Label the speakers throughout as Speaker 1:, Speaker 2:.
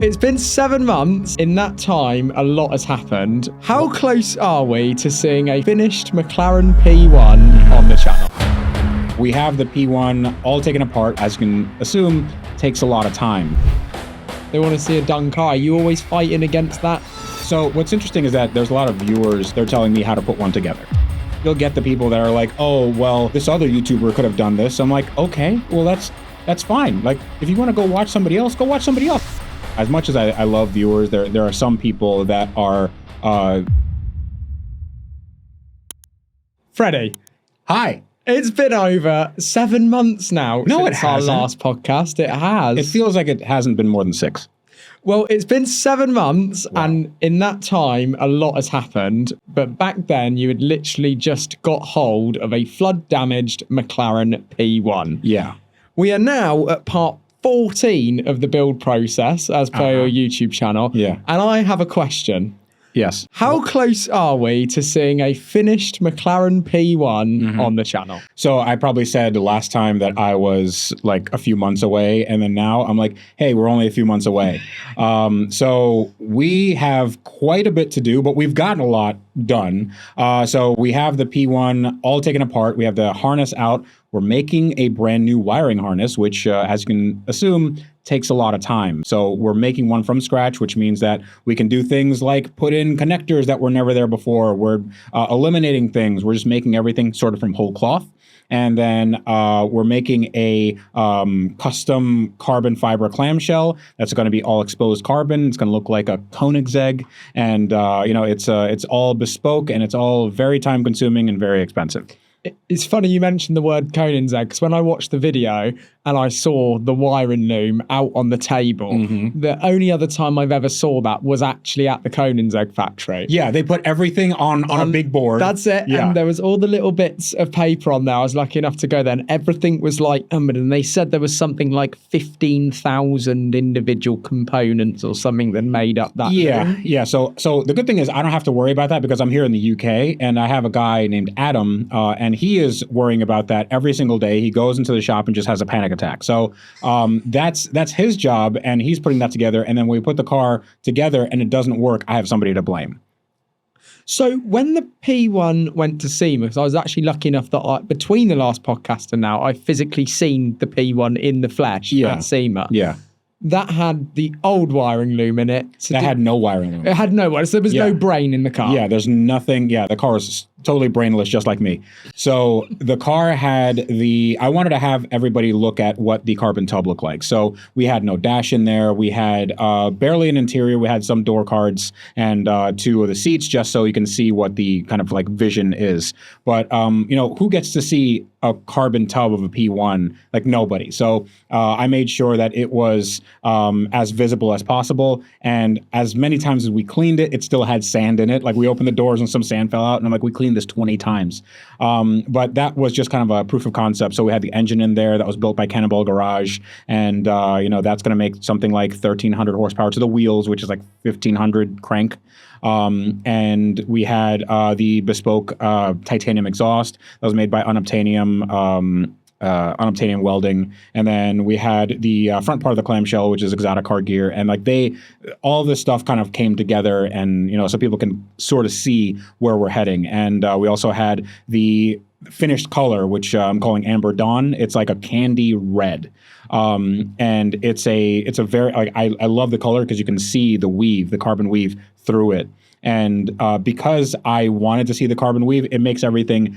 Speaker 1: It's been 7 months. In that time, a lot has happened. How close are we to seeing a finished McLaren P1 on the channel?
Speaker 2: We have the P1 all taken apart, as you can assume, takes a lot of time.
Speaker 1: They want to see a done car. Are you always fighting against that?
Speaker 2: So what's interesting is that there's a lot of viewers, they're telling me how to put one together. You'll get the people that are like, oh, well, this other YouTuber could have done this. I'm like, okay, well, that's fine. Like, if you want to go watch somebody else, go watch somebody else. As much as I love viewers, there are some people that are...
Speaker 1: Freddie.
Speaker 2: Hi.
Speaker 1: It's been over 7 months now since our last podcast. It has.
Speaker 2: It feels like it hasn't been more than 6.
Speaker 1: Well, it's been 7 months, and in that time, a lot has happened. But back then, you had literally just got hold of a flood-damaged McLaren P1.
Speaker 2: Yeah.
Speaker 1: We are now at part 14 of the build process, as per your YouTube channel.
Speaker 2: Yeah.
Speaker 1: And I have a question.
Speaker 2: Yes.
Speaker 1: How close are we to seeing a finished McLaren P1 on the channel?
Speaker 2: So I probably said last time that I was like a few months away, and then now I'm like, hey, we're only a few months away. So we have quite a bit to do, but we've gotten a lot done. So we have the P1 all taken apart. We have the harness out. We're making a brand new wiring harness, which, as you can assume, takes a lot of time. So we're making one from scratch, which means that we can do things like put in connectors that were never there before. We're eliminating things. We're just making everything sort of from whole cloth. And then we're making a custom carbon fiber clamshell that's going to be all exposed carbon. It's going to look like a Koenigsegg, and it's all bespoke, and it's all very time consuming and very expensive.
Speaker 1: It's funny you mentioned the word Koenigsegg, because when I watched the video and I saw the wiring loom out on the table, the only other time I've ever saw that was actually at the Koenigsegg factory.
Speaker 2: Yeah, they put everything on a big board.
Speaker 1: That's it. Yeah. And there was all the little bits of paper on there. I was lucky enough to go there, and everything was like, and they said there was something like 15,000 individual components or something that made up that.
Speaker 2: Yeah. So the good thing is I don't have to worry about that, because I'm here in the UK, and I have a guy named Adam, and he is worrying about that every single day. He goes into the shop and just has a panic attack. So that's his job, and he's putting that together. And then when we put the car together and it doesn't work, I have somebody to blame.
Speaker 1: So when the P1 went to SEMA, because I was actually lucky enough that between the last podcast and now, I've physically seen the P1 in the flesh at SEMA.
Speaker 2: Yeah.
Speaker 1: That had the old wiring loom in it.
Speaker 2: That had no wiring loom.
Speaker 1: It had no wiring. So there was no brain in the car.
Speaker 2: Yeah, there's nothing. Yeah, the car is totally brainless, just like me. So the car had I wanted to have everybody look at what the carbon tub looked like. So we had no dash in there. We had barely an interior. We had some door cards and 2 of the seats, just so you can see what the kind of like vision is. But, who gets to see a carbon tub of a P1? Like nobody. So I made sure that it was as visible as possible. And as many times as we cleaned it, it still had sand in it. Like we opened the doors and some sand fell out, and I'm like, we cleaned this 20 times. But that was just kind of a proof of concept. So we had the engine in there that was built by Cannonball Garage. And, that's going to make something like 1,300 horsepower to the wheels, which is like 1,500 crank. And we had the bespoke titanium exhaust that was made by unobtainium welding, and then we had the front part of the clamshell, which is exotic car gear, and like all this stuff kind of came together, and so people can sort of see where we're heading. And we also had the finished color, which I'm calling Amber Dawn. It's like a candy red. And it's a very, like, I love the color because you can see the carbon weave through it. And because I wanted to see the carbon weave, it makes everything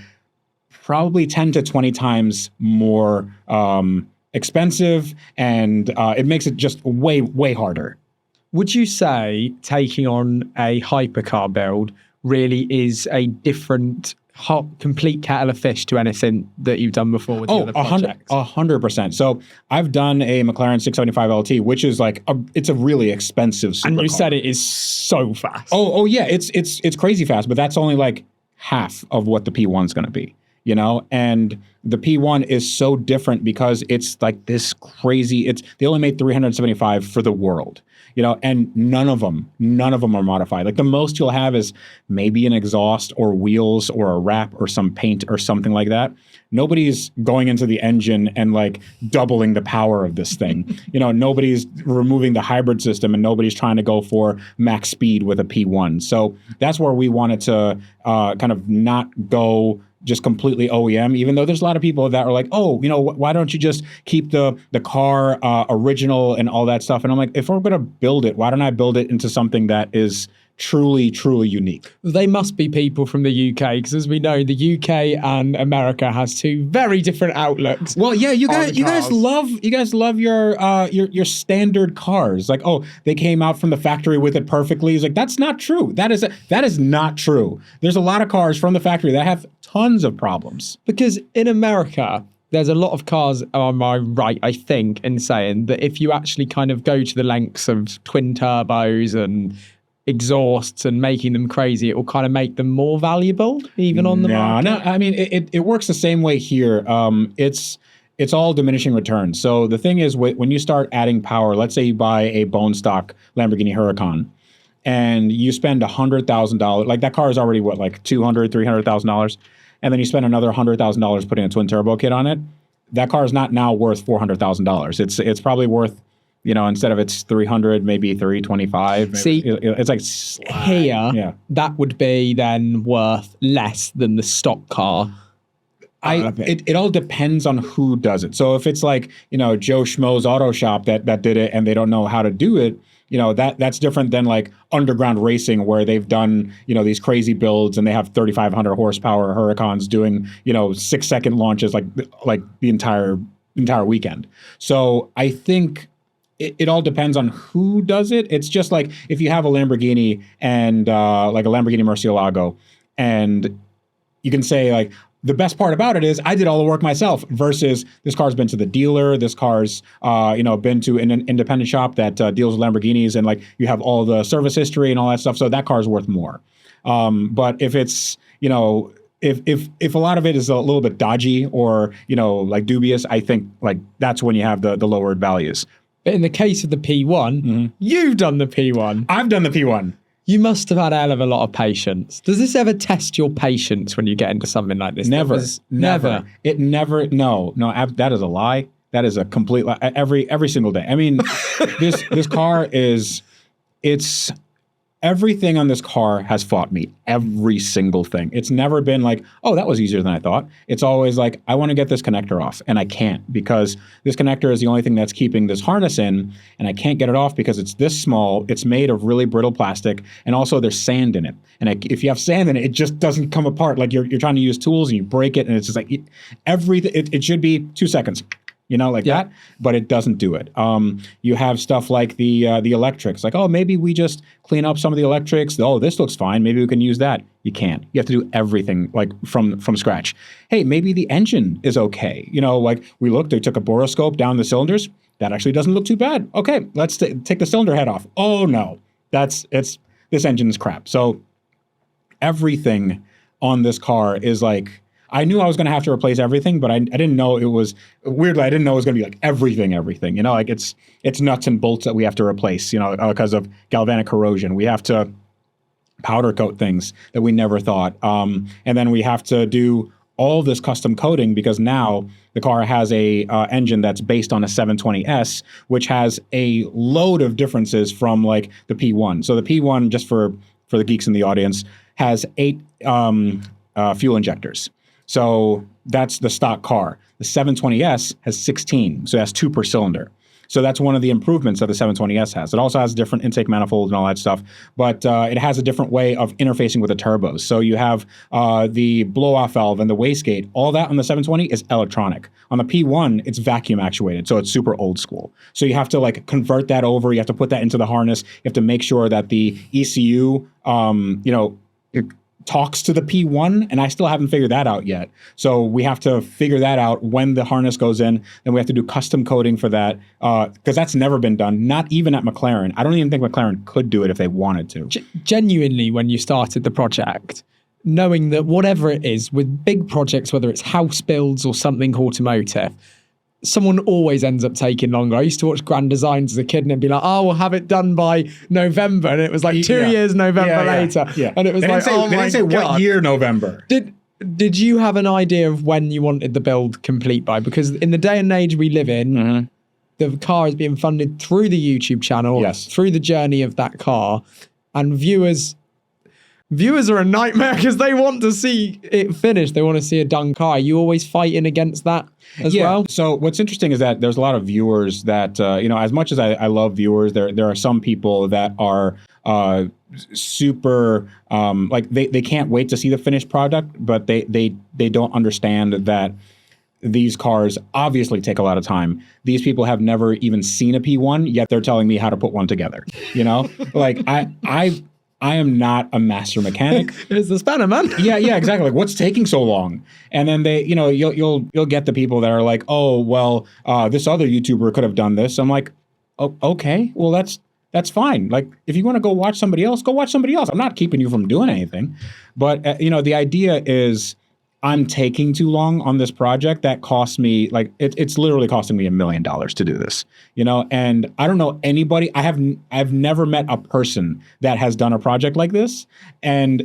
Speaker 2: probably 10 to 20 times more expensive, and it makes it just way, way harder.
Speaker 1: Would you say taking on a hypercar build really is a different complete kettle of fish to anything that you've done before with the other projects?
Speaker 2: 100%. So I've done a McLaren 675 LT, which is like it's a really expensive supercar.
Speaker 1: And you said it is so fast.
Speaker 2: Oh yeah, it's crazy fast, but that's only like half of what the P1 is going to be. And the P1 is so different because it's like this crazy, they only made 375 for the world. and none of them are modified. Like the most you'll have is maybe an exhaust or wheels or a wrap or some paint or something like that. Nobody's going into the engine and like doubling the power of this thing. Nobody's removing the hybrid system and nobody's trying to go for max speed with a P1. So that's where we wanted to kind of not go just completely OEM, even though there's a lot of people that are like, oh, why don't you just keep the car original and all that stuff? And I'm like, if we're going to build it, why don't I build it into something that is truly, truly unique?
Speaker 1: They must be people from the UK, because as we know, the UK and America has two very different outlooks.
Speaker 2: Well, yeah, you guys love your standard cars. Like, oh, they came out from the factory with it perfectly. It's like, that's not true. That is not true. There's a lot of cars from the factory that have tons of problems.
Speaker 1: Because in America, there's a lot of cars, am I right, I think, in saying that if you actually kind of go to the lengths of twin turbos and exhausts and making them crazy, it will kind of make them more valuable even on the market?
Speaker 2: No, I mean, it works the same way here. It's all diminishing returns. So the thing is, when you start adding power, let's say you buy a bone stock Lamborghini Huracan and you spend $100,000, like that car is already what, like $200,000, $300,000, and then you spend another $100,000 putting a twin turbo kit on it. That car is not now worth $400,000. It's probably worth, instead of it's 300, maybe 325.
Speaker 1: See,
Speaker 2: it's like
Speaker 1: here,
Speaker 2: yeah.
Speaker 1: That would be then worth less than the stock car.
Speaker 2: It all depends on who does it. So if it's like, Joe Schmo's auto shop that did it and they don't know how to do it, that's different than like underground racing where they've done, these crazy builds and they have 3,500 horsepower Huracans doing, 6-second launches like the entire weekend. So I think it all depends on who does it. It's just like if you have a Lamborghini and like a Lamborghini Murcielago, and you can say like, the best part about it is I did all the work myself versus this car's been to the dealer. This car's, been to an independent shop that deals with Lamborghinis, and like you have all the service history and all that stuff. So that car's worth more. But if it's, if a lot of it is a little bit dodgy or, like dubious, I think like that's when you have the lowered values.
Speaker 1: But in the case of the P1, you've done the P1.
Speaker 2: I've done the P1.
Speaker 1: You must have had a hell of a lot of patience. Does this ever test your patience when you get into something like this?
Speaker 2: Never. It never. No, that is a lie. That is a complete lie. Every single day. I mean, this car it's everything on this car has fought me. Every single thing. It's never been like, oh, that was easier than I thought. It's always like, I want to get this connector off, and I can't because this connector is the only thing that's keeping this harness in, and I can't get it off because it's this small. It's made of really brittle plastic, and also there's sand in it. And if you have sand in it, it just doesn't come apart. Like you're trying to use tools and you break it, and it's just like everything. It should be 2 seconds. That, but it doesn't do it. You have stuff like the electrics, like, oh, maybe we just clean up some of the electrics. Oh, this looks fine. Maybe we can use that. You can't. You have to do everything like from scratch. Hey, maybe the engine is okay. Like we looked, they took a boroscope down the cylinders. That actually doesn't look too bad. Okay, let's take the cylinder head off. Oh no, this engine is crap. So everything on this car is like, I knew I was going to have to replace everything, but I didn't know it was, weirdly, I didn't know it was going to be like everything, like it's nuts and bolts that we have to replace, because of galvanic corrosion. We have to powder coat things that we never thought. And then we have to do all this custom coating because now the car has a engine that's based on a 720S, which has a load of differences from like the P1. So the P1, just for the geeks in the audience, has 8 fuel injectors. So that's the stock car. The 720S has 16, so it has 2 per cylinder. So that's one of the improvements that the 720S has. It also has a different intake manifold and all that stuff, but it has a different way of interfacing with the turbos. So you have the blow-off valve and the wastegate. All that on the 720 is electronic. On the P1, it's vacuum actuated, so it's super old school. So you have to like convert that over. You have to put that into the harness. You have to make sure that the ECU, it talks to the P1, and I still haven't figured that out yet. So we have to figure that out when the harness goes in. Then we have to do custom coding for that because that's never been done, not even at McLaren. I don't even think McLaren could do it if they wanted to.
Speaker 1: Genuinely, when you started the project, knowing that whatever it is, with big projects, whether it's house builds or something automotive, someone always ends up taking longer. I used to watch Grand Designs as a kid and it'd be like, oh, we'll have it done by November. And it was like 2 years November later.
Speaker 2: Yeah.
Speaker 1: And it was like, oh
Speaker 2: they
Speaker 1: my
Speaker 2: didn't say
Speaker 1: God.
Speaker 2: what year November.
Speaker 1: Did you have an idea of when you wanted the build complete by? Because in the day and age we live in, the car is being funded through the YouTube channel, through the journey of that car. And viewers are a nightmare because they want to see it finished. They want to see a done car. Are you always fighting against that as well?
Speaker 2: So what's interesting is that there's a lot of viewers that, as much as I love viewers, there are some people that are super, they can't wait to see the finished product, but they don't understand that these cars obviously take a lot of time. These people have never even seen a P1, yet they're telling me how to put one together. Like I am not a master mechanic.
Speaker 1: It's the spanner, man.
Speaker 2: Yeah, exactly. Like, what's taking so long? And then you'll get the people that are like, oh, well, this other YouTuber could have done this. I'm like, oh, okay, well, that's fine. Like, if you want to go watch somebody else, go watch somebody else. I'm not keeping you from doing anything. But, the idea is I'm taking too long on this project. That costs me, like, it's literally costing me $1 million to do this, and I don't know anybody. I've never met a person that has done a project like this. And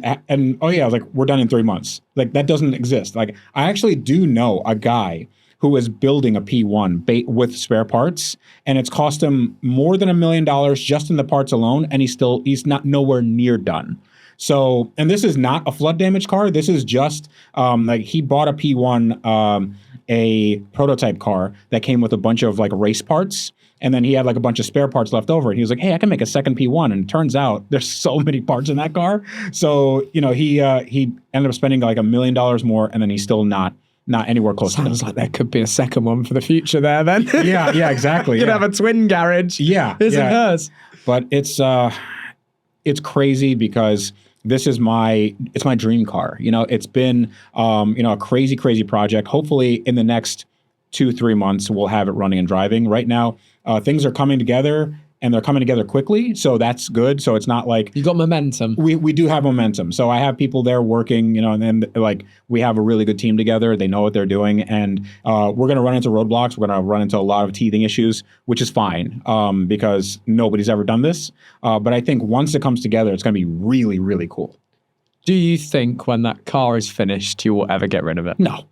Speaker 2: oh yeah, like, we're done in 3 months. Like, that doesn't exist. Like, I actually do know a guy who is building a P1 with spare parts, and it's cost him more than $1 million just in the parts alone. And he's not nowhere near done. So, and this is not a flood damage car. This is just like, he bought a P1, a prototype car that came with a bunch of like race parts. And then he had like a bunch of spare parts left over. And he was like, hey, I can make a second P1. And it turns out there's so many parts in that car. So, he ended up spending like $1 million more, and then he's still not anywhere close.
Speaker 1: Sounds like there could be a second one for the future there then.
Speaker 2: Yeah, exactly.
Speaker 1: You could have a twin garage.
Speaker 2: Yeah.
Speaker 1: His and hers.
Speaker 2: But it's crazy because it's my dream car. It's been, a crazy project. Hopefully in the next 2-3 months, we'll have it running and driving. Right now, things are coming together, and they're coming together quickly. So that's good. So it's not like...
Speaker 1: You got momentum.
Speaker 2: We do have momentum. So I have people there working, and then like, we have a really good team together. They know what they're doing. And we're going to run into roadblocks. We're going to run into a lot of teething issues, which is fine, because nobody's ever done this. But I think once it comes together, it's going to be really, really cool.
Speaker 1: Do you think when that car is finished, you will ever get rid of it?
Speaker 2: No.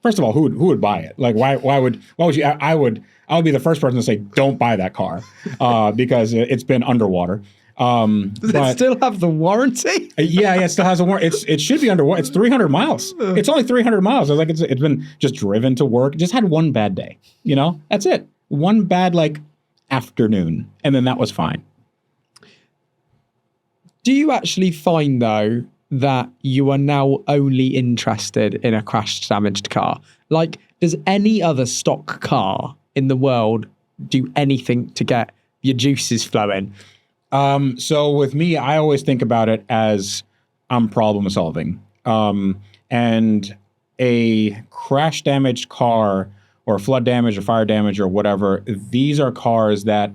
Speaker 2: First of all, who would buy it? Like, why would you? I would be the first person to say, don't buy that car, because it's been underwater.
Speaker 1: Does it still have the warranty?
Speaker 2: Yeah, it still has a warranty. It should be underwater. It's 300 miles. It's only 300 miles. I was like, it's been just driven to work. Just had one bad day. That's it. One bad afternoon, and then that was fine.
Speaker 1: Do you actually find though that you are now only interested in a crash damaged car? Like, does any other stock car in the world do anything to get your juices flowing?
Speaker 2: So with me, I always think about it as I'm problem solving. And a crash damaged car or flood damage or fire damage or whatever, these are cars that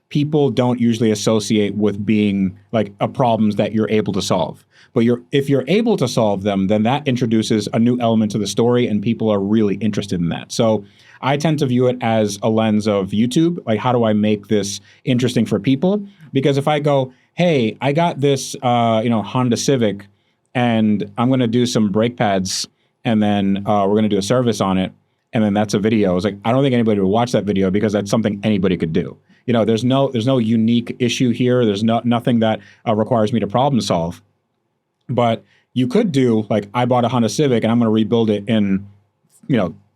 Speaker 2: people don't usually associate with being like a problems that you're able to solve. But if you're able to solve them, then that introduces a new element to the story, and people are really interested in that. So I tend to view it as a lens of YouTube. Like, how do I make this interesting for people? Because if I go, hey, I got this, Honda Civic, and I'm going to do some brake pads, and then we're going to do a service on it, and then that's a video. It's like, I don't think anybody would watch that video because that's something anybody could do. There's no unique issue here. There's nothing that requires me to problem solve. But you could do, like, I bought a Honda Civic and I'm going to rebuild it in,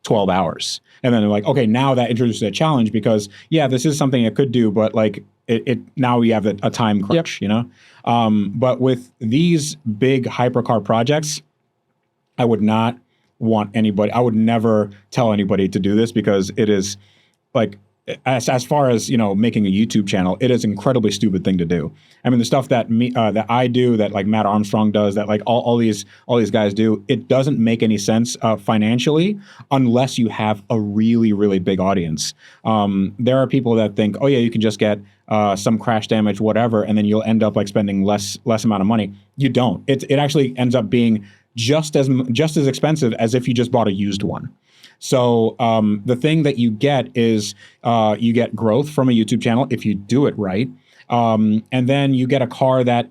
Speaker 2: 12 hours. And then they're like, okay, now that introduces a challenge because, yeah, this is something it could do, but like it now we have a time crunch, But with these big hypercar projects, I would not want anybody, I would never tell anybody to do this because it is like, as far as making a YouTube channel, it is an incredibly stupid thing to do. I mean, the stuff that that I do, that like Matt Armstrong does, that like all these guys do, it doesn't make any sense financially unless you have a really, really big audience. There are people that think, oh yeah, you can just get some crash damage, whatever, and then you'll end up like spending less amount of money. You don't. It actually ends up being just as expensive as if you just bought a used one. So the thing that you get is you get growth from a YouTube channel if you do it right, and then you get a car that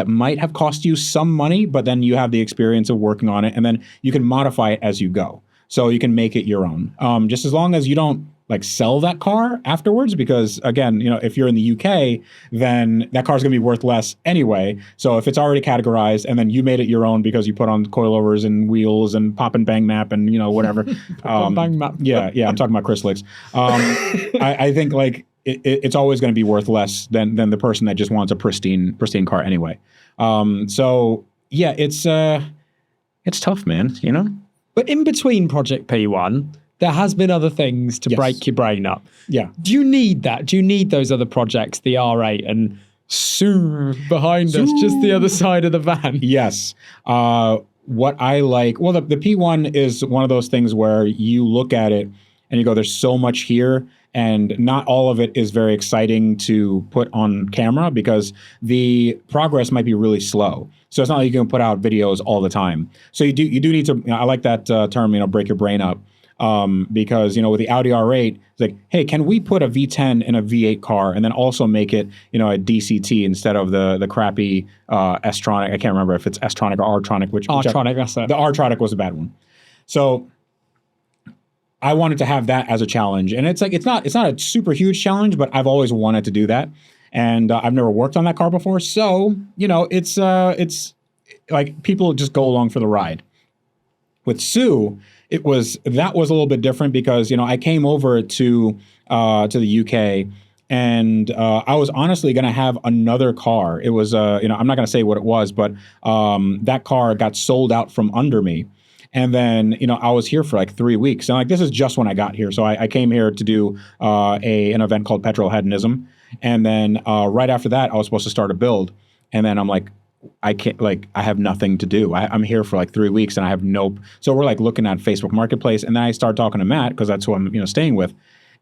Speaker 2: might have cost you some money, but then you have the experience of working on it, and then you can modify it as you go. So you can make it your own, just as long as you don't like sell that car afterwards, because again, if you're in the UK, then that car's gonna be worth less anyway. So if it's already categorized and then you made it your own because you put on coilovers and wheels and pop and bang map and whatever.
Speaker 1: Bang map.
Speaker 2: Yeah, I'm talking about Chris Licks. I think like it's always going to be worth less than the person that just wants a pristine car anyway. So yeah, it's tough, man.
Speaker 1: But in between Project P1, there has been other things to break your brain up.
Speaker 2: Yeah.
Speaker 1: Do you need that? Do you need those other projects, the R8 and Sue behind us, just the other side of the van?
Speaker 2: Yes. What I like, well, the P1 is one of those things where you look at it and you go, there's so much here, and not all of it is very exciting to put on camera because the progress might be really slow. So it's not like you can put out videos all the time. So you do need to, I like that term, break your brain up. Because, with the Audi R8, it's like, hey, can we put a V10 in a V8 car and then also make it, a DCT instead of the crappy S-tronic? I can't remember if it's S-tronic or R-tronic.
Speaker 1: R-tronic, that's it.
Speaker 2: The R-tronic was a bad one. So I wanted to have that as a challenge. And it's like, it's not a super huge challenge, but I've always wanted to do that. And I've never worked on that car before. So, it's like people just go along for the ride. With Sue, that was a little bit different because, I came over to the UK and I was honestly going to have another car. It was, I'm not going to say what it was, but that car got sold out from under me. And then, I was here for like 3 weeks. And like, this is just when I got here. So I came here to do an event called Petrol Hedonism. And then right after that, I was supposed to start a build. And then I'm like, I can't, like, I have nothing to do. I'm here for like 3 weeks and I have so we're like looking at Facebook Marketplace, and then I start talking to Matt because that's who I'm, staying with.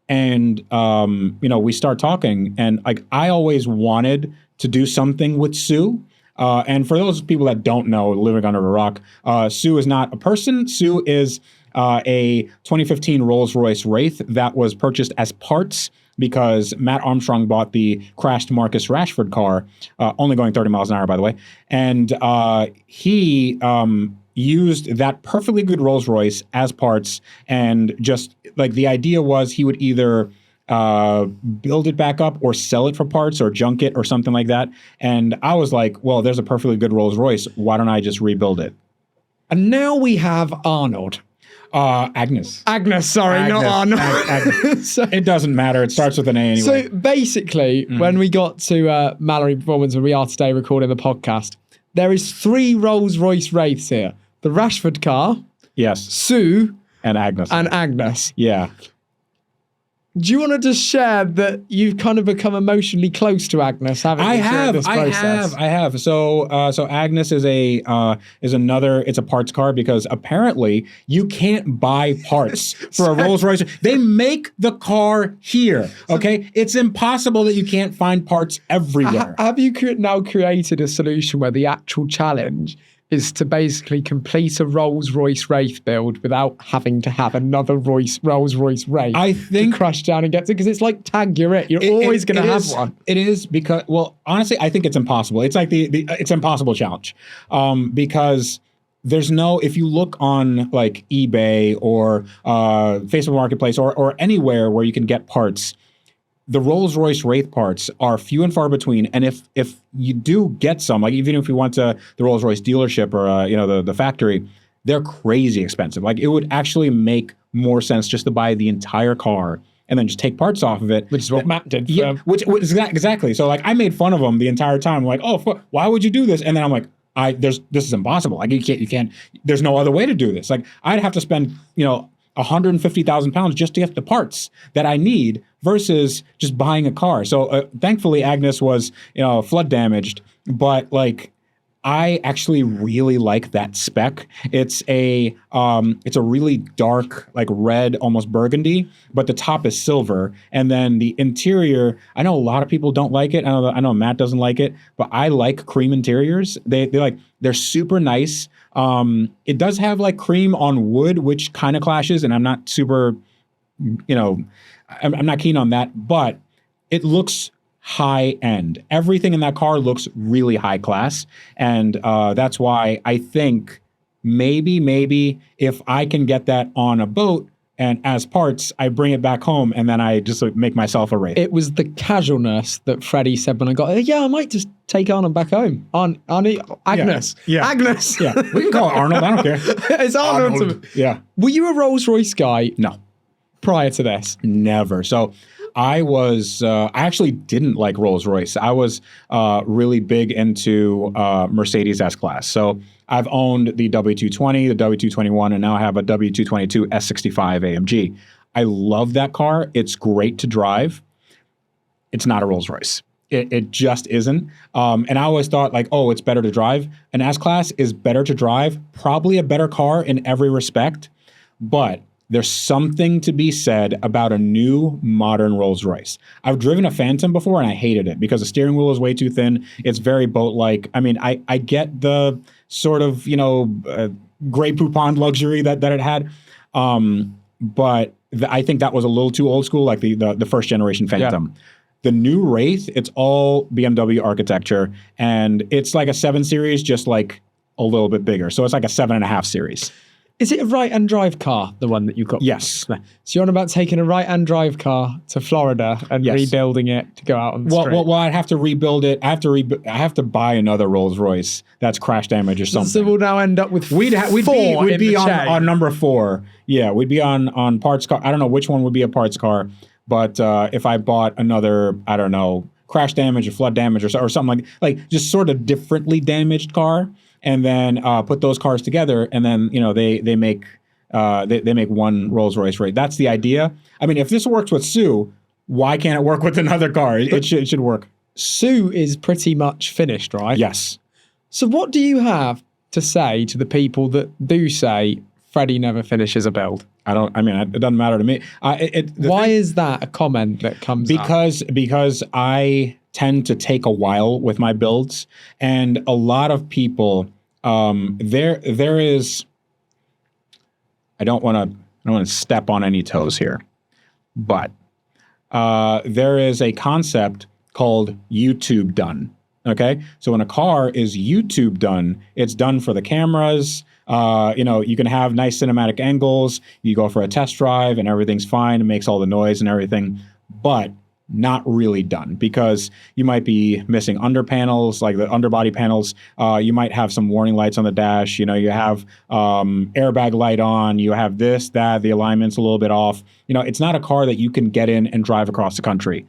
Speaker 2: And, we start talking, and like, I always wanted to do something with Sue. And for those people that don't know, living under a rock, Sue is not a person. Sue is a 2015 Rolls-Royce Wraith that was purchased as parts because Matt Armstrong bought the crashed Marcus Rashford car, only going 30 miles an hour, by the way. And he used that perfectly good Rolls-Royce as parts. And just like the idea was he would either build it back up or sell it for parts or junk it or something like that. And I was like, well, there's a perfectly good Rolls-Royce. Why don't I just rebuild it?
Speaker 1: And now we have Arnold.
Speaker 2: Agnes.
Speaker 1: Sorry, not Arnold.
Speaker 2: Agnes. It doesn't matter. It starts with an A anyway.
Speaker 1: So basically, when we got to McLaren Performance, where we are today recording the podcast, there is 3 Rolls-Royce Wraiths here. The Rashford car.
Speaker 2: Yes.
Speaker 1: Sue.
Speaker 2: And Agnes. Yeah.
Speaker 1: Do you want to just share that you've kind of become emotionally close to Agnes, haven't you?
Speaker 2: I have. So Agnes is another. It's a parts car because apparently you can't buy parts for a Rolls-Royce. They make the car here. Okay, it's impossible that you can't find parts everywhere.
Speaker 1: Have you now created a solution where the actual challenge is to basically complete a Rolls-Royce Wraith build without having to have another Rolls-Royce Wraith to crash down and get to? Because it's like tag, you're it. You're always going to have one.
Speaker 2: It is because, well, honestly, I think it's impossible. It's like it's an impossible challenge because there's no, if you look on like eBay or Facebook Marketplace or anywhere where you can get parts, the Rolls-Royce Wraith parts are few and far between. And if you do get some, like even if you went to the Rolls-Royce dealership or the factory, they're crazy expensive. Like it would actually make more sense just to buy the entire car and then just take parts off of it.
Speaker 1: Which is what Matt did.
Speaker 2: Yeah, which exactly. So like I made fun of him the entire time. I'm like, oh, why would you do this? And then I'm like, this is impossible. Like you can't. There's no other way to do this. Like I'd have to spend 150,000 pounds just to get the parts that I need versus just buying a car. So thankfully Agnes was, flood damaged, but like I actually really like that spec. It's a really dark, like red, almost burgundy, but the top is silver. And then the interior, I know a lot of people don't like it. I know Matt doesn't like it, but I like cream interiors. They're super nice. It does have like cream on wood, which kind of clashes, and I'm not super, I'm not keen on that, but it looks high end. Everything in that car looks really high class. And that's why I think maybe if I can get that on a boat and as parts, I bring it back home and then I just make myself a Wraith.
Speaker 1: It was the casualness that Freddie said when I got it. Yeah, I might just take Arnold back home. Agnes.
Speaker 2: Yeah.
Speaker 1: Agnes.
Speaker 2: Yeah. We can call it Arnold. I don't care.
Speaker 1: It's Arnold.
Speaker 2: Yeah.
Speaker 1: Were you a Rolls-Royce guy?
Speaker 2: No.
Speaker 1: Prior to this?
Speaker 2: Never. So I actually didn't like Rolls-Royce. I was really big into Mercedes S-Class. So I've owned the W220, the W221, and now I have a W222 S65 AMG. I love that car. It's great to drive. It's not a Rolls-Royce. It just isn't. And I always thought like, oh, it's better to drive. An S-Class is better to drive, probably a better car in every respect, but there's something to be said about a new modern Rolls-Royce. I've driven a Phantom before and I hated it because the steering wheel is way too thin. It's very boat-like. I mean, I get the sort of, Grey Poupon luxury that it had. But I think that was a little too old school, like the first generation Phantom. Yeah. The new Wraith, it's all BMW architecture and it's like a 7 Series, just like a little bit bigger. So it's like a 7.5 Series.
Speaker 1: Is it a right-hand drive car, the one that you've got?
Speaker 2: Yes.
Speaker 1: So you're on about taking a right-hand drive car to Florida and rebuilding it to go out on the street?
Speaker 2: Well, I'd have to rebuild it. I have to buy another Rolls-Royce that's crash damage or something.
Speaker 1: So we'll now end up with
Speaker 2: we'd be on number 4. Yeah, we'd be on parts car. I don't know which one would be a parts car, but if I bought another, I don't know, crash damage or flood damage or something like just sort of differently damaged car, and then put those cars together, and then they make one Rolls-Royce Wraith. That's the idea. I mean, if this works with Sue, why can't it work with another car? It should work.
Speaker 1: Sue is pretty much finished, right?
Speaker 2: Yes.
Speaker 1: So what do you have to say to the people that do say Freddie never finishes a build?
Speaker 2: It doesn't matter to me.
Speaker 1: Why is that a comment that comes up?
Speaker 2: Because I tend to take a while with my builds, and a lot of people there is, I don't want to step on any toes here, but there is a concept called YouTube done. Okay, so when a car is YouTube done, it's done for the cameras. You can have nice cinematic angles. You go for a test drive and everything's fine. It makes all the noise and everything, but not really done, because you might be missing under panels, like the underbody panels. You might have some warning lights on the dash. You have airbag light on. You have this, that, the alignment's a little bit off. It's not a car that you can get in and drive across the country.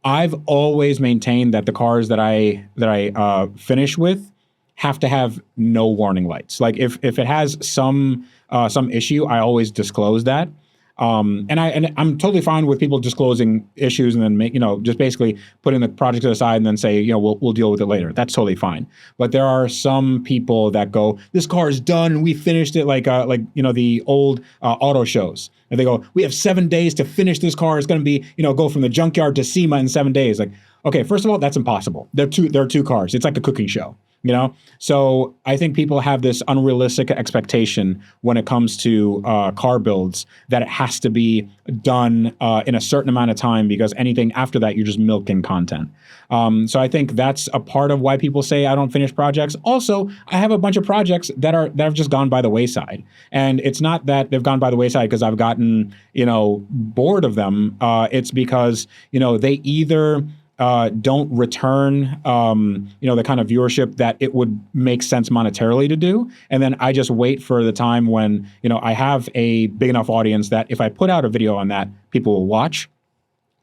Speaker 2: I've always maintained that the cars that I finish with have to have no warning lights. Like if it has some issue, I always disclose that. And I'm totally fine with people disclosing issues and then just basically putting the project to the side and then say, we'll deal with it later. That's totally fine. But there are some people that go, this car is done, we finished it, like the old auto shows. And they go, we have 7 days to finish this car. It's going to be, go from the junkyard to SEMA in 7 days. Like, okay, first of all, that's impossible. There are two cars. It's like a cooking show. So I think people have this unrealistic expectation when it comes to car builds, that it has to be done in a certain amount of time, because anything after that, you're just milking content. So I think that's a part of why people say I don't finish projects. Also, I have a bunch of projects that have just gone by the wayside, and it's not that they've gone by the wayside because I've gotten bored of them. It's because they either don't return, the kind of viewership that it would make sense monetarily to do. And then I just wait for the time when, I have a big enough audience that if I put out a video on that, people will watch.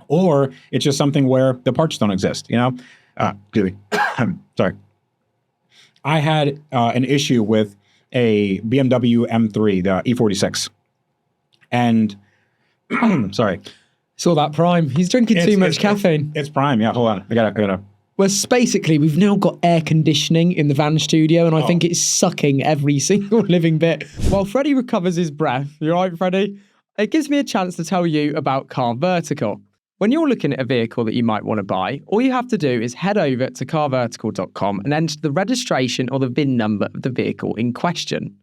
Speaker 2: Or it's just something where the parts don't exist, Excuse me. Sorry. I had an issue with a BMW M3, the E46. And, sorry.
Speaker 1: Saw that Prime. He's drinking too much caffeine.
Speaker 2: It's Prime. Yeah, hold on. I gotta
Speaker 1: Well, basically, we've now got air conditioning in the van studio, and I think it's sucking every single living bit. While Freddie recovers his breath, you all right, Freddie? It gives me a chance to tell you about Car Vertical. When you're looking at a vehicle that you might want to buy, all you have to do is head over to carvertical.com and enter the registration or the VIN number of the vehicle in question.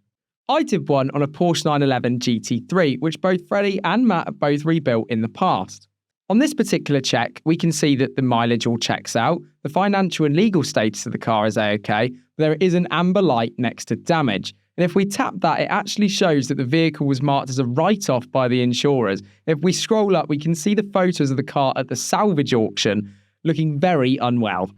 Speaker 1: I did one on a Porsche 911 GT3, which both Freddie and Matt have both rebuilt in the past. On this particular check, we can see that the mileage all checks out, the financial and legal status of the car is A-OK, but there is an amber light next to damage. And if we tap that, it actually shows that the vehicle was marked as a write-off by the insurers. If we scroll up, we can see the photos of the car at the salvage auction, looking very unwell.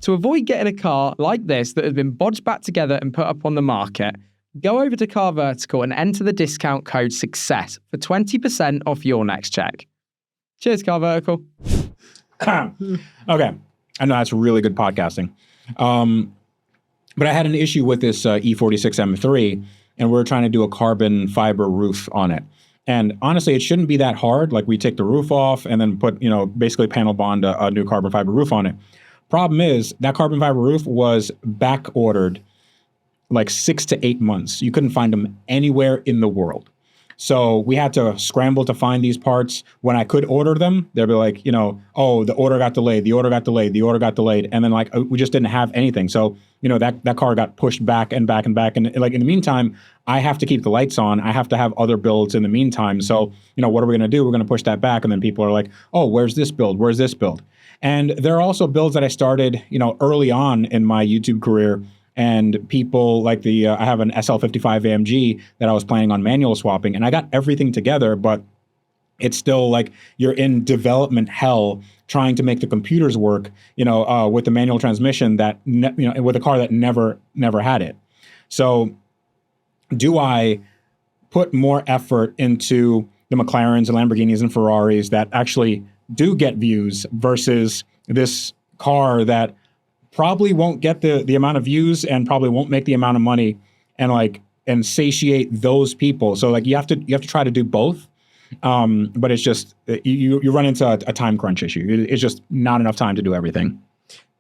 Speaker 1: To avoid getting a car like this that has been bodged back together and put up on the market, go over to Car Vertical and enter the discount code SUCCESS for 20% off your next check. Cheers, Car Vertical.
Speaker 2: Okay. I know that's really good podcasting. But I had an issue with this E46 M3, and we're trying to do a carbon fiber roof on it. And honestly, it shouldn't be that hard. Like, we take the roof off and then put, basically panel bond a new carbon fiber roof on it. Problem is, that carbon fiber roof was back ordered like 6 to 8 months. You couldn't find them anywhere in the world. So we had to scramble to find these parts. When I could order them, they'd be like, oh, the order got delayed, the order got delayed, the order got delayed. And then we just didn't have anything. So, that car got pushed back and back and back. And in the meantime, I have to keep the lights on. I have to have other builds in the meantime. So, what are we going to do? We're going to push that back. And then people are like, oh, where's this build? Where's this build? And there are also builds that I started, early on in my YouTube career. And people like I have an SL55 AMG that I was planning on manual swapping, and I got everything together, but it's still like you're in development hell trying to make the computers work, with the manual transmission that, with a car that never had it. So do I put more effort into the McLarens and Lamborghinis and Ferraris that actually do get views versus this car that probably won't get the amount of views and probably won't make the amount of money and satiate those people. So you have to try to do both. But it's just you run into a time crunch issue. It's just not enough time to do everything.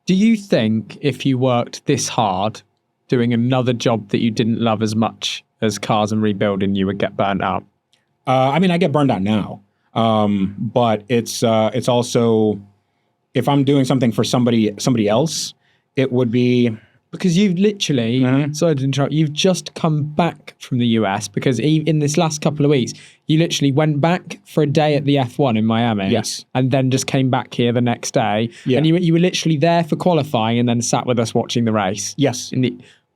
Speaker 1: Do you think if you worked this hard doing another job that you didn't love as much as cars and rebuilding, you would get burnt out?
Speaker 2: I get burned out now. But it's also, if I'm doing something for somebody else, it would be...
Speaker 1: Because you've literally, sorry to interrupt, you've just come back from the US because in this last couple of weeks, you literally went back for a day at the F1 in Miami.
Speaker 2: Yes.
Speaker 1: And then just came back here the next day.
Speaker 2: Yeah.
Speaker 1: And you were literally there for qualifying and then sat with us watching the race.
Speaker 2: Yes.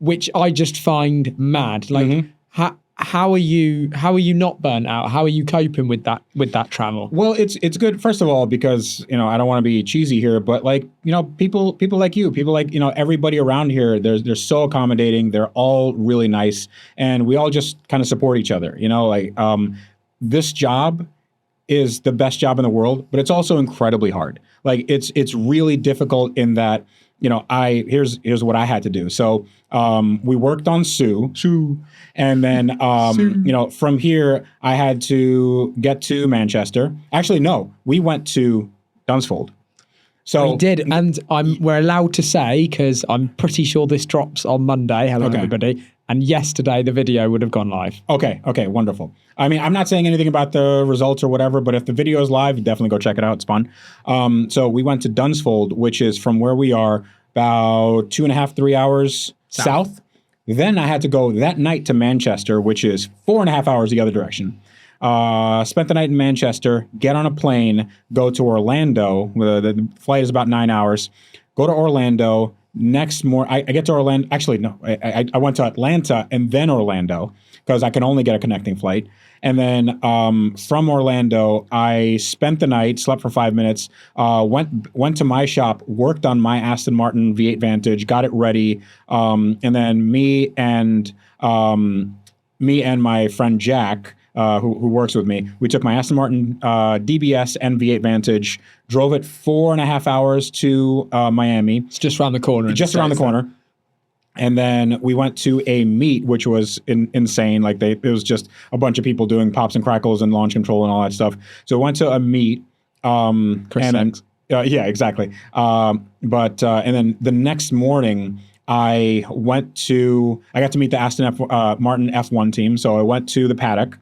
Speaker 1: Which I just find mad. How are you not burnt out? How are you coping with that travel?
Speaker 2: Well, it's good, first of all, because, I don't want to be cheesy here, but people like you, people like, everybody around here, they're so accommodating. They're all really nice. And we all just kind of support each other, this job is the best job in the world, but it's also incredibly hard. It's really difficult in that, here's what I had to do. So we worked on Sue, and then from here I had to get to Manchester. Actually, no, we went to Dunsfold. So
Speaker 1: we did, and we're allowed to say, because I'm pretty sure this drops on Monday. Hello, everybody. And yesterday the video would have gone live.
Speaker 2: Okay, wonderful. I'm not saying anything about the results or whatever, but if the video is live, definitely go check it out. It's fun. So we went to Dunsfold, which is from where we are about 2.5, 3 hours south. Then I had to go that night to Manchester, which is 4.5 hours the other direction. Spent the night in Manchester, get on a plane, go to Orlando. The flight is about 9 hours. Go to Orlando. Next morning, I get to Orlando. Actually, no, I went to Atlanta and then Orlando because I can only get a connecting flight. And then from Orlando, I spent the night, slept for 5 minutes, went to my shop, worked on my Aston Martin V8 Vantage, got it ready, and then me and my friend Jack, who works with me, we took my Aston Martin DBS and V8 Vantage, drove it 4.5 hours to Miami.
Speaker 1: It's just around the corner.
Speaker 2: Just around the corner. And then we went to a meet, which was insane. It was just a bunch of people doing pops and crackles and launch control and all that stuff. So we went to a meet. Yeah, exactly. But and then the next morning, I got to meet the Aston Martin F1 team. So I went to the paddock.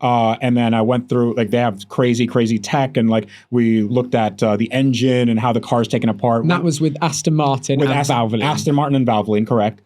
Speaker 2: And then I went through, like, they have crazy, crazy tech, and like we looked at the engine and how the car's taken apart.
Speaker 1: And that was with Aston Martin and Valvoline.
Speaker 2: Aston Martin and Valvoline, correct.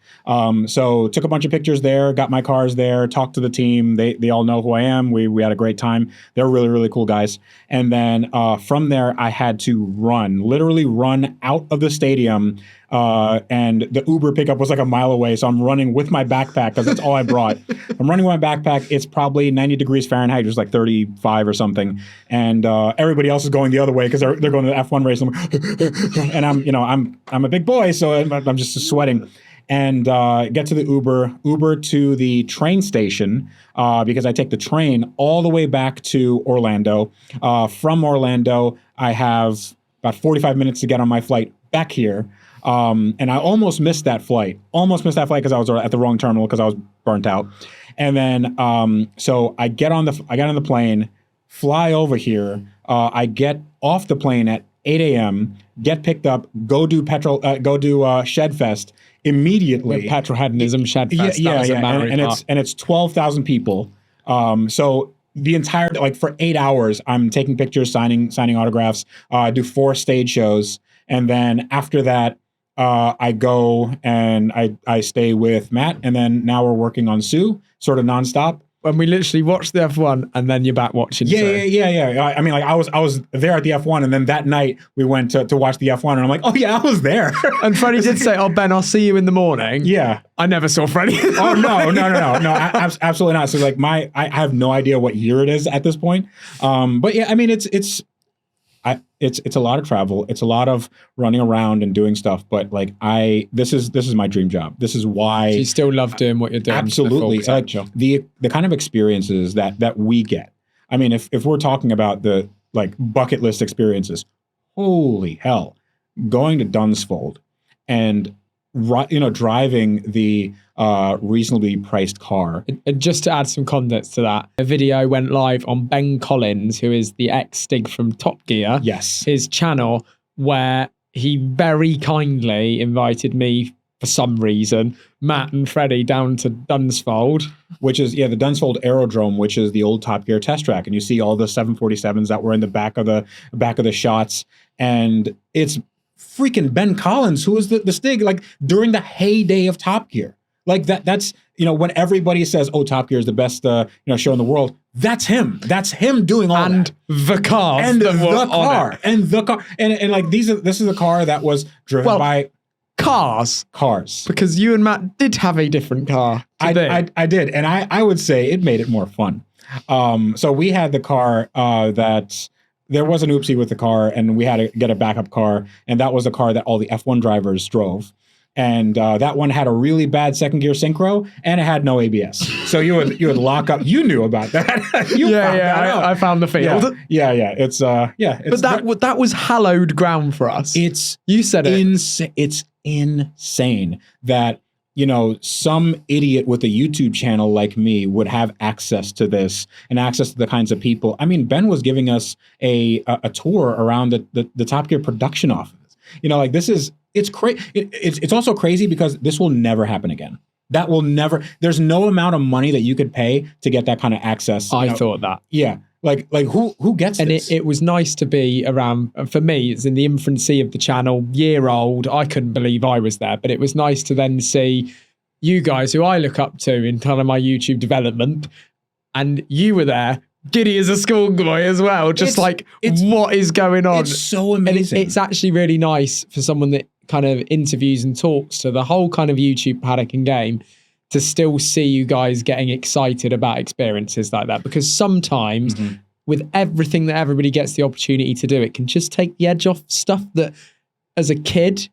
Speaker 2: So took a bunch of pictures there, got my cars there, talked to the team. They all know who I am. We had a great time. They're really, really cool guys. And then from there, I had to literally run out of the stadium. And the Uber pickup was like a mile away. So I'm running with my backpack because that's all I brought. I'm running with my backpack. It's probably 90 degrees Fahrenheit. It was like 35 or something. And everybody else is going the other way because they're going to the F1 race. And I'm a big boy, so I'm just sweating. And get to the Uber to the train station because I take the train all the way back to Orlando. From Orlando, I have about 45 minutes to get on my flight back here. And I almost missed that flight because I was at the wrong terminal because I was burnt out. And then, so I got on the plane, fly over here. I get off the plane at 8 a.m., get picked up, go do Shedfest immediately.
Speaker 1: With petrol hedonism, Shedfest.
Speaker 2: Yeah. And it's 12,000 people. So the entire, like, for 8 hours, I'm taking pictures, signing autographs, do 4 stage shows. And then after that, I go and I stay with Matt, and then now we're working on Sue, sort of nonstop.
Speaker 1: When we literally watched the F1, and then you're back watching.
Speaker 2: Yeah. I mean, like, I was there at the F1, and then that night we went to watch the F1, and I'm like, oh yeah, I was there.
Speaker 1: And Freddie did say, "Oh Ben, I'll see you in the morning."
Speaker 2: Yeah,
Speaker 1: I never saw Freddie.
Speaker 2: Oh no, absolutely not. So like I have no idea what year it is at this point. But yeah, I mean, it's a lot of travel. It's a lot of running around and doing stuff. But like this is my dream job. This is why.
Speaker 1: So you still love doing what you're doing.
Speaker 2: Absolutely. The kind of experiences that we get. I mean, if we're talking about the like bucket list experiences, holy hell, going to Dunsfold and driving the reasonably priced car.
Speaker 1: And just to add some context to that, a video went live on Ben Collins, who is the ex-Stig from Top Gear.
Speaker 2: Yes.
Speaker 1: His channel, where he very kindly invited me, for some reason, Matt and Freddie down to Dunsfold.
Speaker 2: Which is, the Dunsfold Aerodrome, which is the old Top Gear test track. And you see all the 747s that were in the back of the shots. And it's freaking Ben Collins, who was the Stig, like, during the heyday of Top Gear. Like that's, when everybody says, oh, Top Gear is the best, show in the world, that's him. That's him doing all that.
Speaker 1: The car.
Speaker 2: And the car. And like, this is a car that was driven by
Speaker 1: cars. Because you and Matt did have a different car.
Speaker 2: I did. And I would say it made it more fun. So we had the car that there was an oopsie with the car, and we had to get a backup car. And that was a car that all the F1 drivers drove. And that one had a really bad second gear synchro, and it had no ABS. So you would lock up. You knew about that.
Speaker 1: I found the field.
Speaker 2: Yeah. It's
Speaker 1: But that was hallowed ground for us. You said it.
Speaker 2: It's insane that some idiot with a YouTube channel like me would have access to this and access to the kinds of people. I mean, Ben was giving us a tour around the Top Gear production office. Like, this is. It's crazy. It's also crazy because this will never happen again. That will never. There's no amount of money that you could pay to get that kind of access.
Speaker 1: I thought that.
Speaker 2: Yeah. Like who gets this?
Speaker 1: And it was nice to be around. For me, it's in the infancy of the channel, year old. I couldn't believe I was there, but it was nice to then see you guys, who I look up to in kind of my YouTube development, and you were there. Giddy as a schoolboy as well. Just what is going on?
Speaker 2: It's so amazing.
Speaker 1: It's actually really nice for someone that kind of interviews and talks to the whole kind of YouTube paddock and game to still see you guys getting excited about experiences like that. Because sometimes with everything that everybody gets the opportunity to do, it can just take the edge off stuff that as a kid,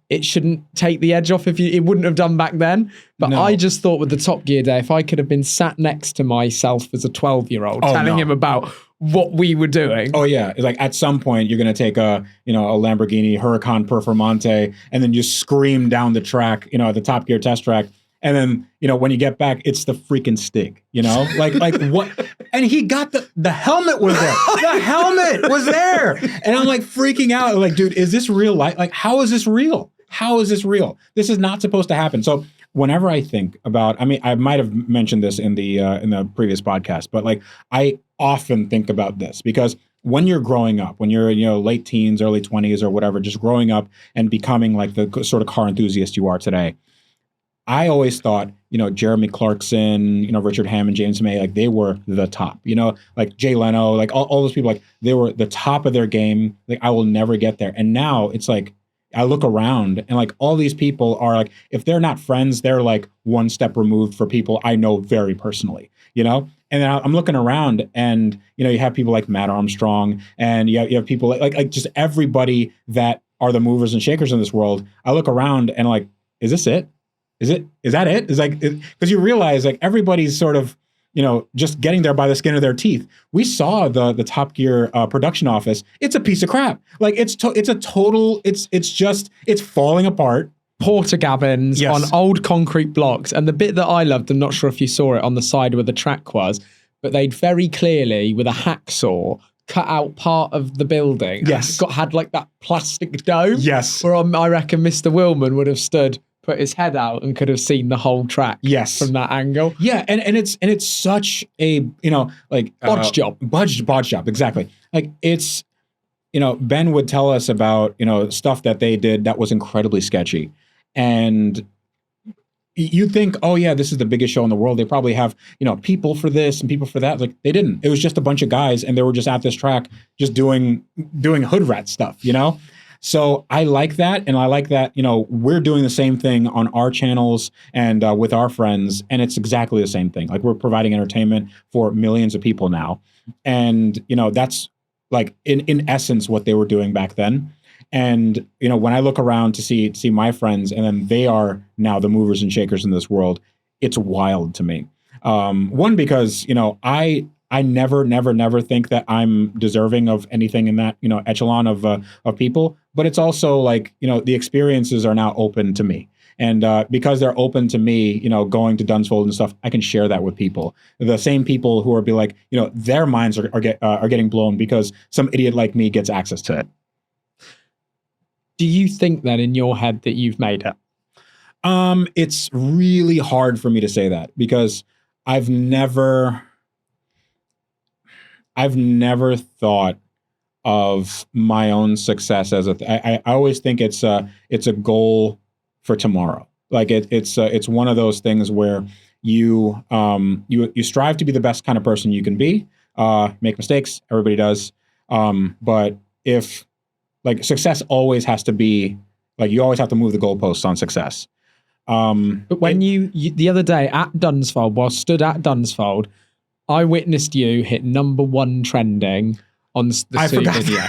Speaker 1: it shouldn't take the edge off it wouldn't have done back then. But no. I just thought with the Top Gear day, if I could have been sat next to myself as a 12-year-old telling him about what we were doing.
Speaker 2: Oh yeah. Like, at some point you're going to take a Lamborghini Huracan Performante and then just scream down the track, at the Top Gear test track. And then, when you get back, it's the freaking Stig, like what? And he got the helmet was there. The helmet was there. And I'm like freaking out. Like, dude, is this real life? Like, how is this real? How is this real? This is not supposed to happen. So whenever I think about, I mean, I might have mentioned this in the previous podcast, but like I often think about this because when you're growing up, when you're, late teens, early 20s or whatever, just growing up and becoming like the sort of car enthusiast you are today, I always thought, Jeremy Clarkson, Richard Hammond, James May, like they were the top, like Jay Leno, like all those people, like they were the top of their game. Like I will never get there. And now it's like, I look around and like all these people are like, if they're not friends, they're like one step removed for people I know very personally, And then I'm looking around and, you have people like Matt Armstrong and you have people like just everybody that are the movers and shakers in this world. I look around and like, is this it? Is that it? It's like, because you realize like everybody's sort of, just getting there by the skin of their teeth. We saw the Top Gear production office. It's a piece of crap. Like it's falling apart.
Speaker 1: Portakabins
Speaker 2: Yes.
Speaker 1: on old concrete blocks. And the bit that I loved, I'm not sure if you saw it on the side where the track was, but they'd very clearly, with a hacksaw, cut out part of the building.
Speaker 2: Yes.
Speaker 1: Had like that plastic dome.
Speaker 2: Yes.
Speaker 1: Where I reckon Mr. Willman would have stood, put his head out and could have seen the whole track.
Speaker 2: Yes.
Speaker 1: From that angle.
Speaker 2: Yeah, and it's such a
Speaker 1: Bodge job.
Speaker 2: Bodge job, exactly. Like it's Ben would tell us about stuff that they did that was incredibly sketchy, and you think, oh yeah, this is the biggest show in the world. They probably have people for this and people for that. Like they didn't. It was just a bunch of guys, and they were just at this track, just doing hood rat stuff. So I like that, and I like that, we're doing the same thing on our channels and with our friends, and it's exactly the same thing. Like we're providing entertainment for millions of people now, and that's like in essence what they were doing back then. And when I look around to see my friends, and then they are now the movers and shakers in this world, it's wild to me. One, because I never think that I'm deserving of anything in that, echelon of people. But it's also like, the experiences are now open to me. And because they're open to me, going to Dunsfold and stuff, I can share that with people. The same people who are be like, their minds are getting blown because some idiot like me gets access to it.
Speaker 1: Do you think then in your head that you've made it?
Speaker 2: It's really hard for me to say that because I've never thought of my own success as I always think it's a goal for tomorrow. Like it's one of those things where you strive to be the best kind of person you can be. Make mistakes, everybody does. But if like success always has to be like you always have to move the goalposts on success.
Speaker 1: But when you the other day at Dunsfold, while stood at Dunsfold, I witnessed you hit #1 trending on the Sue video.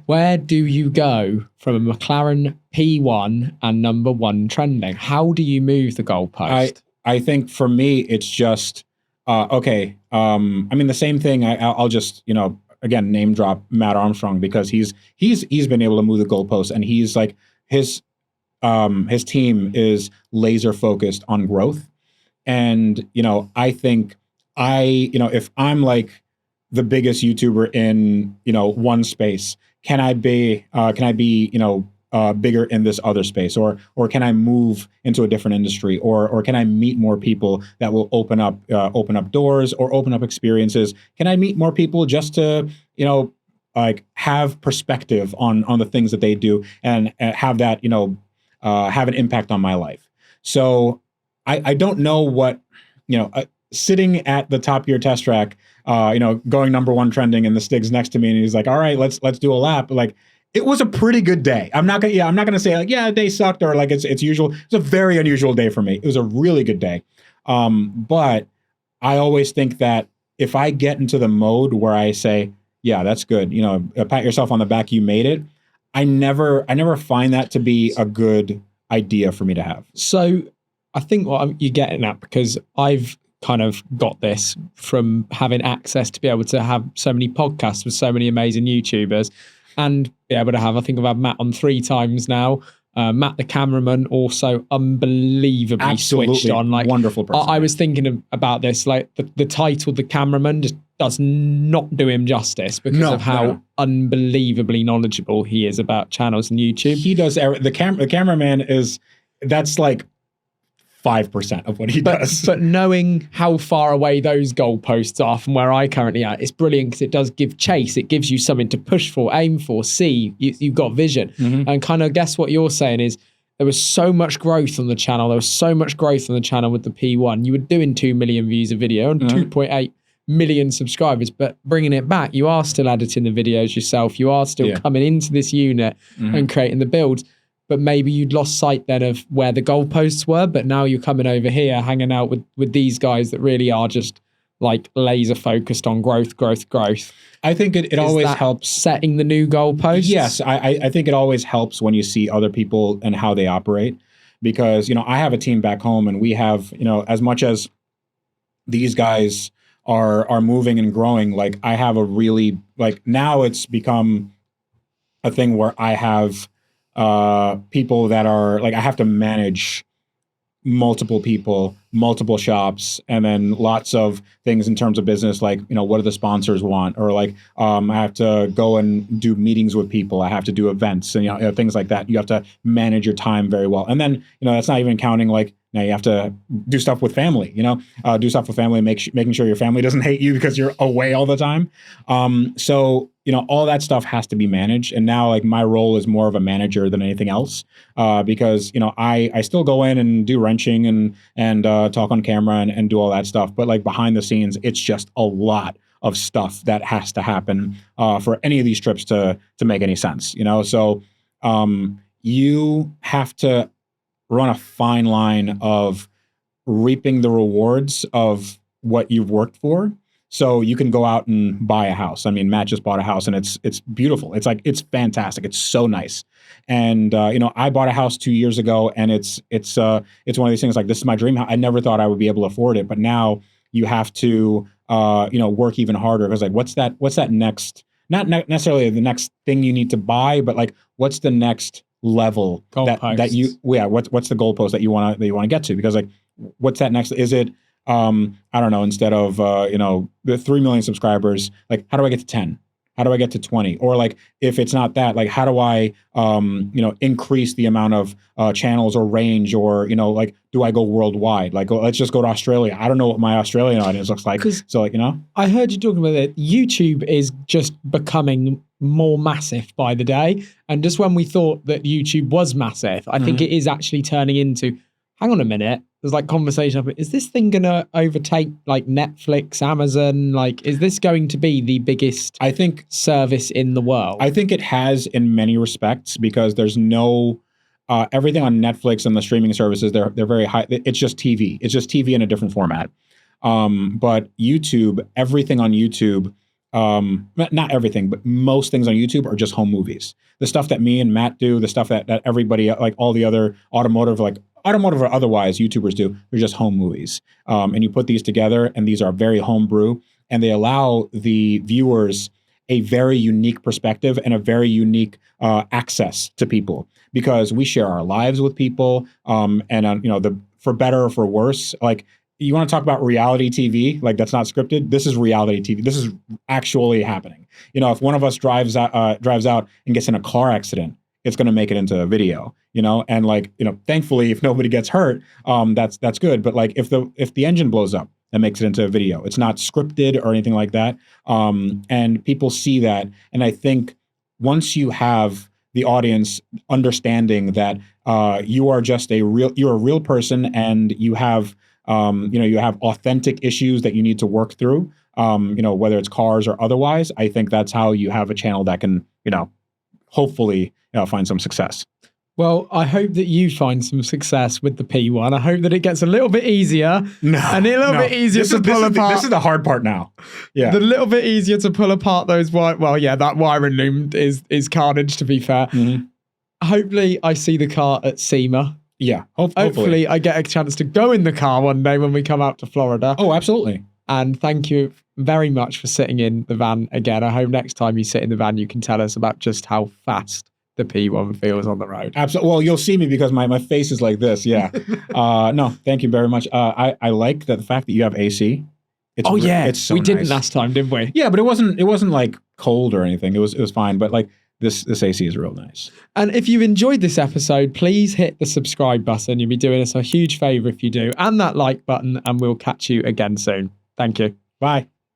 Speaker 1: Where do you go from a McLaren P1 and #1 trending? How do you move the goalpost?
Speaker 2: I think for me, it's just, okay. I mean, the same thing. I'll just, again, name drop Matt Armstrong because he's been able to move the goalpost, and he's like his team is laser focused on growth. And, I think if I'm like the biggest YouTuber in, one space, can I be, bigger in this other space, or can I move into a different industry, or can I meet more people that will open up doors or open up experiences? Can I meet more people just to, like have perspective on the things that they do and have that, have an impact on my life. So I don't know what, sitting at the Top Gear test track, going #1 trending, and the Stig's next to me, and he's like, all right, let's do a lap. Like, it was a pretty good day. I'm not gonna say like, yeah, the day sucked or like it's usual. It's a very unusual day for me. It was a really good day. But I always think that if I get into the mode where I say, yeah, that's good, pat yourself on the back, you made it. I never find that to be a good idea for me to have.
Speaker 1: So I think what you're getting at, because I've kind of got this from having access to be able to have so many podcasts with so many amazing YouTubers and be able to have, I think I've had Matt on 3 times now. Matt, the cameraman, also unbelievably switched on. Like,
Speaker 2: wonderful person.
Speaker 1: I was thinking about this, like the title, the cameraman, just does not do him justice because of how unbelievably knowledgeable he is about channels and YouTube.
Speaker 2: He does the cameraman that's like 5% of what he does.
Speaker 1: But knowing how far away those goalposts are from where I currently are, it's brilliant because it does give chase. It gives you something to push for, aim for, see. You've got vision. And kind of guess what you're saying is there was so much growth on the channel. There was so much growth on the channel with the P1. You were doing 2 million views a video and 2.8 million subscribers, but bringing it back, you are still editing the videos yourself. You are still coming into this unit and creating the builds. But maybe you'd lost sight then of where the goalposts were, but now you're coming over here, hanging out with these guys that really are just like laser focused on growth.
Speaker 2: I think it always helps
Speaker 1: setting the new goalposts.
Speaker 2: Yes, I think it always helps when you see other people and how they operate, because, you know, I have a team back home and we have, you know, as much as these guys are moving and growing, like I have a really, like now it's become a thing where I have people that are like, I have to manage multiple people, multiple shops, and then lots of things in terms of business, like, you know, what do the sponsors want? Or like, I have to go and do meetings with people. I have to do events and, you know, things like that. You have to manage your time very well. And then, you know, that's not even counting like, now you have to do stuff with family, you know, do stuff with family, making sure your family doesn't hate you because you're away all the time. So, you know, all that stuff has to be managed. And now like my role is more of a manager than anything else, because, you know, I still go in and do wrenching and talk on camera and do all that stuff. But like behind the scenes, it's just a lot of stuff that has to happen for any of these trips to make any sense, you know? So you have to run a fine line of reaping the rewards of what you've worked for. So you can go out and buy a house. I mean, Matt just bought a house and it's beautiful. It's like, it's fantastic. It's so nice. And, you know, I bought a house 2 years ago and it's one of these things like, this is my dream house. I never thought I would be able to afford it, but now you have to, you know, work even harder. Because like, what's that next, not necessarily the next thing you need to buy, but like, what's the next level that you, what's the goalpost that you want to get to? Because like, what's that next? Is it, I don't know, instead of, you know, the 3 million subscribers, like, how do I get to 10? How do I get to 20? Or like, if it's not that, like, how do I, you know, increase the amount of channels or range, or, you know, like, do I go worldwide? Like, let's just go to Australia. I don't know what my Australian audience looks like. So like, you know,
Speaker 1: I heard you talking about it. YouTube is just becoming more massive by the day. And just when we thought that YouTube was massive, I think it is actually turning into, hang on a minute, there's like conversation of, is this thing going to overtake like Netflix, Amazon? Like, is this going to be the biggest, I think, service in the world?
Speaker 2: I think it has in many respects, because there's no, everything on Netflix and the streaming services, they're very high. It's just TV. It's just TV in a different format. But YouTube, everything on YouTube, not everything, but most things on YouTube are just home movies. The stuff that me and Matt do, the stuff that everybody, like all the other automotive or otherwise YouTubers do, they're just home movies. And you put these together, and these are very homebrew, and they allow the viewers a very unique perspective and a very unique access to people, because we share our lives with people, and you know, for better or for worse. Like, you want to talk about reality TV, like that's not scripted. This is reality TV. This is actually happening. You know, if one of us drives out and gets in a car accident, it's going to make it into a video, you know? And like, you know, thankfully, if nobody gets hurt, that's good. But like, if the engine blows up, that makes it into a video. It's not scripted or anything like that. And people see that. And I think once you have the audience understanding that you are just you're a real person, and you have, you know, you have authentic issues that you need to work through, you know, whether it's cars or otherwise, I think that's how you have a channel that can, you know, hopefully, you know, find some success.
Speaker 1: Well, I hope that you find some success with the P1. I hope that it gets a little bit easier. And a little bit easier to pull apart.
Speaker 2: This is the hard part now. Yeah.
Speaker 1: The little bit easier to pull apart those that wiring loom is carnage, to be fair. Hopefully I see the car at SEMA.
Speaker 2: Yeah.
Speaker 1: Hopefully I get a chance to go in the car one day when we come out to Florida.
Speaker 2: Oh, absolutely.
Speaker 1: And thank you very much for sitting in the van again. I hope next time you sit in the van, you can tell us about just how fast the P1 feels on the road.
Speaker 2: Absolutely. Well, you'll see me because my face is like this. Yeah. No, thank you very much. I like the fact that you have AC. It's so
Speaker 1: we didn't
Speaker 2: nice.
Speaker 1: last time, did we?
Speaker 2: Yeah, but it wasn't like cold or anything. It was fine. But like this AC is real nice.
Speaker 1: And if you enjoyed this episode, please hit the subscribe button. You'll be doing us a huge favor if you do, and that like button, and we'll catch you again soon. Thank you.
Speaker 2: Bye.